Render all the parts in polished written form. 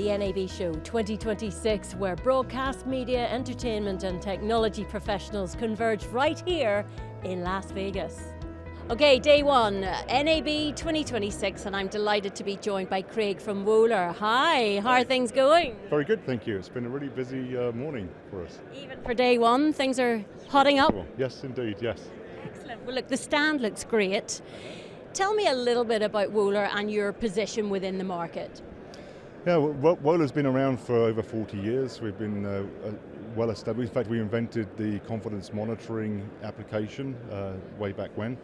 the NAB Show 2026, where broadcast media, entertainment and technology professionals converge right here in Las Vegas. Okay, day one, NAB 2026, and I'm delighted to be joined by Craig from Wohler. Hi, how are things going? Very good, thank you. It's been a really busy morning for us. Even for day one, things are hotting up? Yes, indeed, yes. Excellent. Well, look, the stand looks great. Tell me a little bit about Wohler and your position within the market. Yeah, Wohler's been around for over 40 years. We've been well established. In fact, we invented the confidence monitoring application way back when.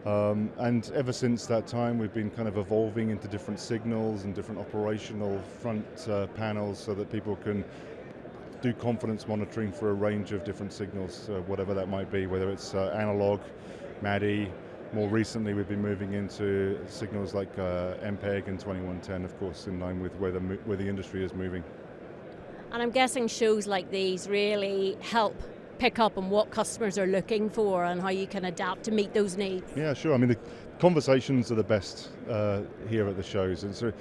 And ever since that time, we've been kind of evolving into different signals and different operational front panels so that people can do confidence monitoring for a range of different signals, whatever that might be, whether it's analog, MADI. More recently, we've been moving into signals like MPEG and 2110, of course, in line with where the industry is moving. And I'm guessing shows like these really help pick up on what customers are looking for and how you can adapt to meet those needs. Yeah, sure. I mean, the conversations are the best here at the shows, and so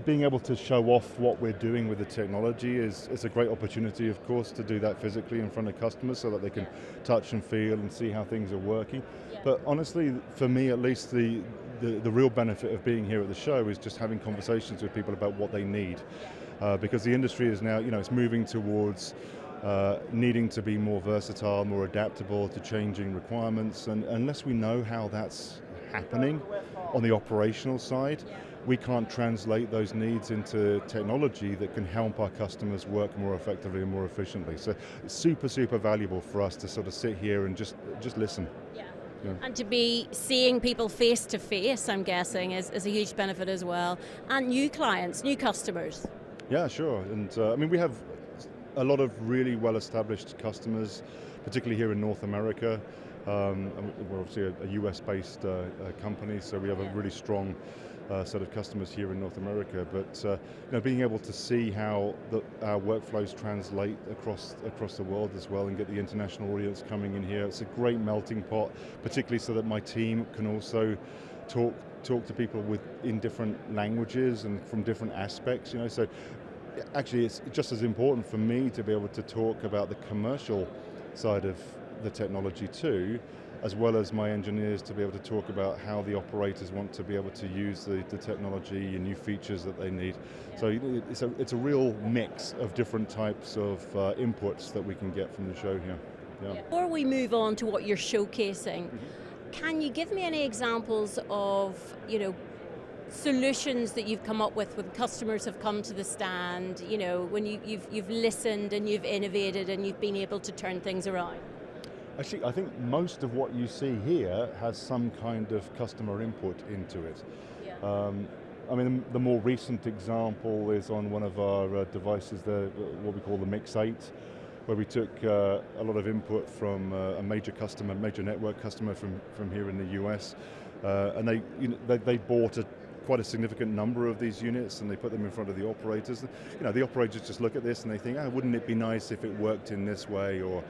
being able to show off what we're doing with the technology is a great opportunity, of course, to do that physically in front of customers so that they can touch and feel and see how things are working. But honestly, for me at least, the real benefit of being here at the show is just having conversations with people about what they need, because the industry is now, it's moving towards needing to be more versatile, more adaptable to changing requirements, and unless we know how that's happening on the operational side, we can't translate those needs into technology that can help our customers work more effectively and more efficiently. So it's super, super valuable for us to sort of sit here and just listen. Yeah. And to be seeing people face to face, I'm guessing, is a huge benefit as well. And new clients, new customers. Yeah, sure. And I mean, we have a lot of really well-established customers, particularly here in North America. We're obviously a US-based company, so we have a really strong set of customers here in North America. But being able to see how our workflows translate across the world as well, and get the international audience coming in here, it's a great melting pot, particularly so that my team can also talk to people in different languages and from different aspects. So actually, it's just as important for me to be able to talk about the commercial side of the technology too, as well as my engineers to be able to talk about how the operators want to be able to use the technology and new features that they need. So it's a real mix of different types of inputs that we can get from the show here. Yeah. Before we move on to what you're showcasing, can you give me any examples of, solutions that you've come up with when customers have come to the stand, when you've listened and you've innovated and you've been able to turn things around? Actually, I think most of what you see here has some kind of customer input into it. Yeah. I mean, the more recent example is on one of our devices, what we call the Mix 8, where we took a lot of input from a major network customer from here in the US, and they bought quite a significant number of these units, and they put them in front of the operators. The operators just look at this and they think, wouldn't it be nice if it worked in this way, or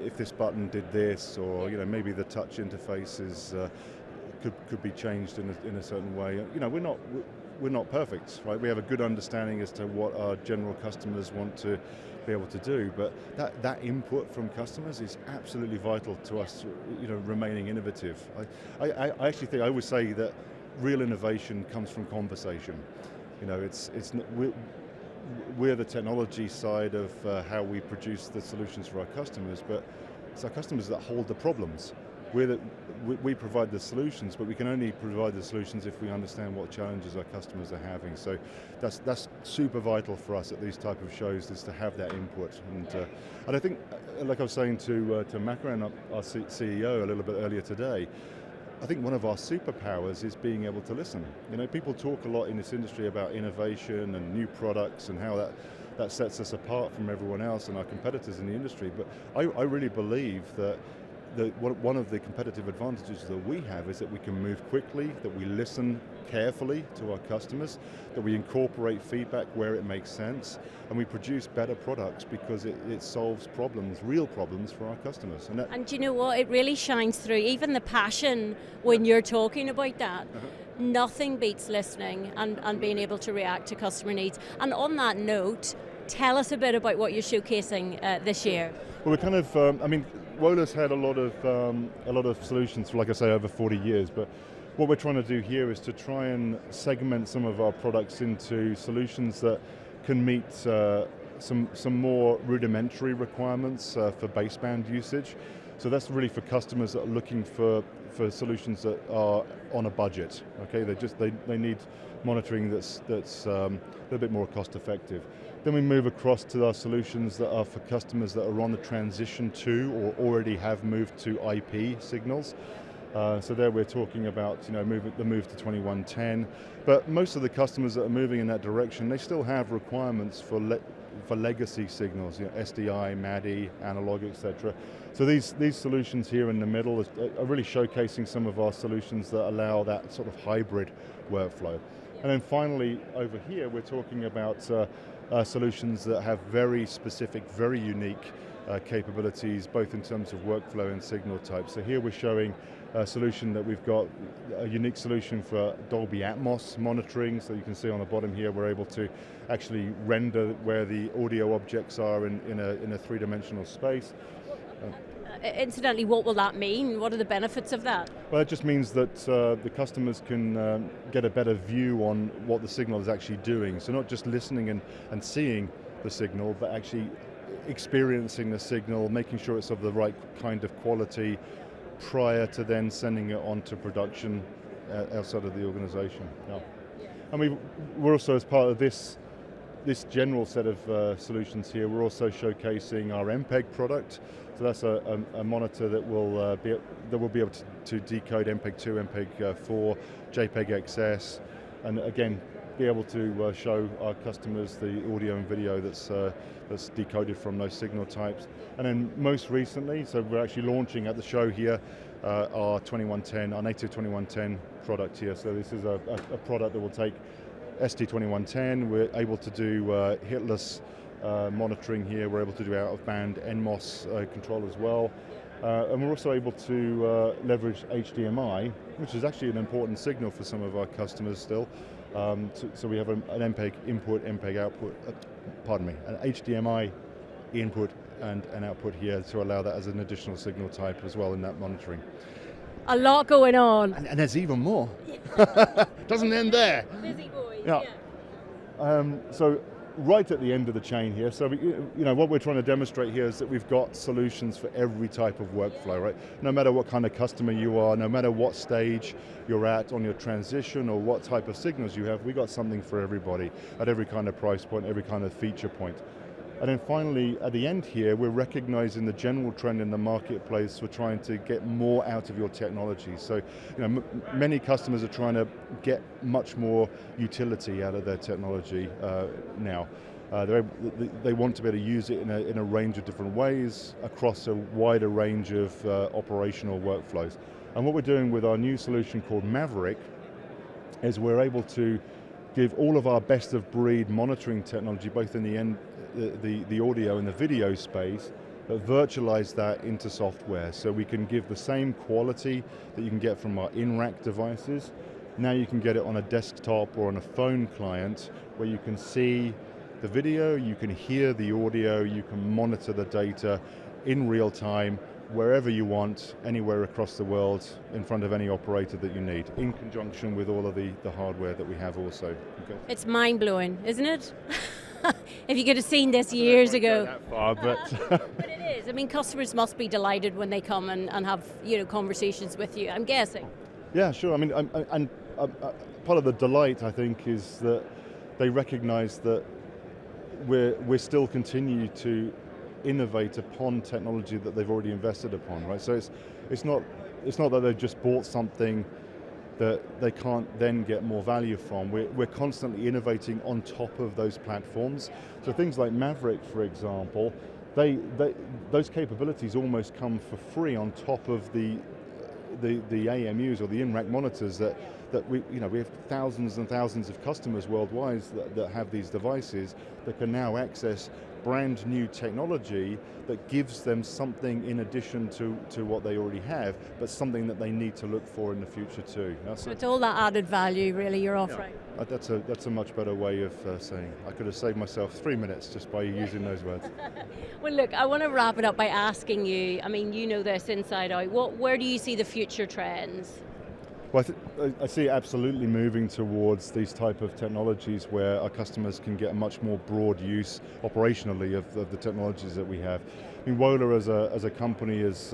if this button did this, or maybe the touch interfaces could be changed in a certain way. We're not perfect, right? We have a good understanding as to what our general customers want to be able to do, but that input from customers is absolutely vital to us, remaining innovative. I actually think, I would say that real innovation comes from conversation. We're the technology side of how we produce the solutions for our customers, but it's our customers that hold the problems. We provide the solutions, but we can only provide the solutions if we understand what challenges our customers are having. So that's super vital for us at these type of shows, is to have that input. And I think, like I was saying to Makaran, our CEO, a little bit earlier today, I think one of our superpowers is being able to listen. People talk a lot in this industry about innovation and new products and how that sets us apart from everyone else and our competitors in the industry. But I really believe that one of the competitive advantages that we have is that we can move quickly, that we listen carefully to our customers, that we incorporate feedback where it makes sense, and we produce better products because it solves problems, real problems for our customers. And do you know what? It really shines through. Even the passion when you're talking about that. Nothing beats listening and being able to react to customer needs. And on that note, tell us a bit about what you're showcasing this year. Well, we're kind of, Wohler's had a lot of solutions for, like I say, over 40 years, but what we're trying to do here is to try and segment some of our products into solutions that can meet some more rudimentary requirements for baseband usage. So that's really for customers that are looking for solutions that are on a budget. Okay, they need monitoring that's a little bit more cost effective. Then we move across to our solutions that are for customers that are on the transition to or already have moved to IP signals. So there we're talking about the move to 2110. But most of the customers that are moving in that direction, they still have requirements for legacy signals, SDI, MADI, analog, etc. So these solutions here in the middle are really showcasing some of our solutions that allow that sort of hybrid workflow. And then finally, over here, we're talking about solutions that have very specific, very unique capabilities, both in terms of workflow and signal type. So here we're showing a solution that we've got, a unique solution for Dolby Atmos monitoring. So you can see on the bottom here, we're able to actually render where the audio objects are in a three-dimensional space. Incidentally, what will that mean? What are the benefits of that? Well, it just means that the customers can get a better view on what the signal is actually doing. So not just listening and seeing the signal, but actually experiencing the signal, making sure it's of the right kind of quality prior to then sending it on to production outside of the organization. Yeah. And we're also, as part of this general set of solutions here, we're also showcasing our MPEG product. So that's a monitor that will be able to decode MPEG-2, MPEG-4, JPEG XS, and again be able to show our customers the audio and video that's decoded from those signal types. And then most recently, so we're actually launching at the show here our 2110, our native 2110 product here. So this is a product that will take ST2110. We're able to do hitless monitoring here. We're able to do out-of-band NMOS control as well. And we're also able to leverage HDMI, which is actually an important signal for some of our customers still. So we have an MPEG input, MPEG output, an HDMI input and an output here to allow that as an additional signal type as well in that monitoring. A lot going on. And there's even more. Doesn't end there. Busy boys, yeah. So right at the end of the chain here, so what we're trying to demonstrate here is that we've got solutions for every type of workflow, right? No matter what kind of customer you are, no matter what stage you're at on your transition or what type of signals you have, we've got something for everybody at every kind of price point, every kind of feature point. And then finally, at the end here, we're recognizing the general trend in the marketplace for trying to get more out of your technology. So, many customers are trying to get much more utility out of their technology now. They want to be able to use it in a range of different ways across a wider range of operational workflows. And what we're doing with our new solution called Maverick is we're able to give all of our best of breed monitoring technology, both in the audio and the video space, but virtualize that into software. So we can give the same quality that you can get from our in-rack devices. Now you can get it on a desktop or on a phone client where you can see the video, you can hear the audio, you can monitor the data in real time, wherever you want, anywhere across the world, in front of any operator that you need, in conjunction with all of the hardware that we have also. Okay. It's mind-blowing, isn't it? If you could have seen this years ago. That far, but but it is. I mean, customers must be delighted when they come and have conversations with you, I'm guessing. Yeah, sure. I mean, part of the delight, I think, is that they recognize that we're still continue to innovate upon technology that they've already invested upon, right? So it's not that they've just bought something that they can't then get more value from. We're constantly innovating on top of those platforms. So things like Maverick, for example, those capabilities almost come for free on top of the AMUs or the in-rack monitors that we have thousands and thousands of customers worldwide that have these devices that can now access brand new technology that gives them something in addition to what they already have, but something that they need to look for in the future too. So it's all that added value really you're offering. Yeah, that's a much better way of saying. I could have saved myself 3 minutes just by using those words. Well look, I want to wrap it up by asking you, I mean you know this inside out, where do you see the future trends? Well, I see it absolutely moving towards these type of technologies where our customers can get a much more broad use operationally of the technologies that we have. I mean, Wohler as a company is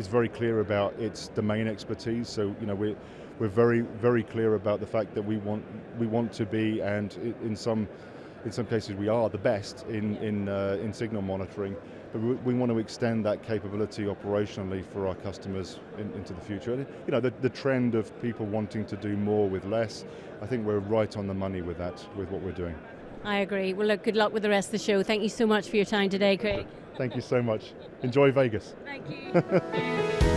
very clear about its domain expertise. So we're very, very clear about the fact that we want to be, and in some cases we are the best in signal monitoring. But we want to extend that capability operationally for our customers into the future. The trend of people wanting to do more with less, I think we're right on the money with that, with what we're doing. I agree. Well look, good luck with the rest of the show. Thank you so much for your time today, Craig. Thank you so much. Enjoy Vegas. Thank you.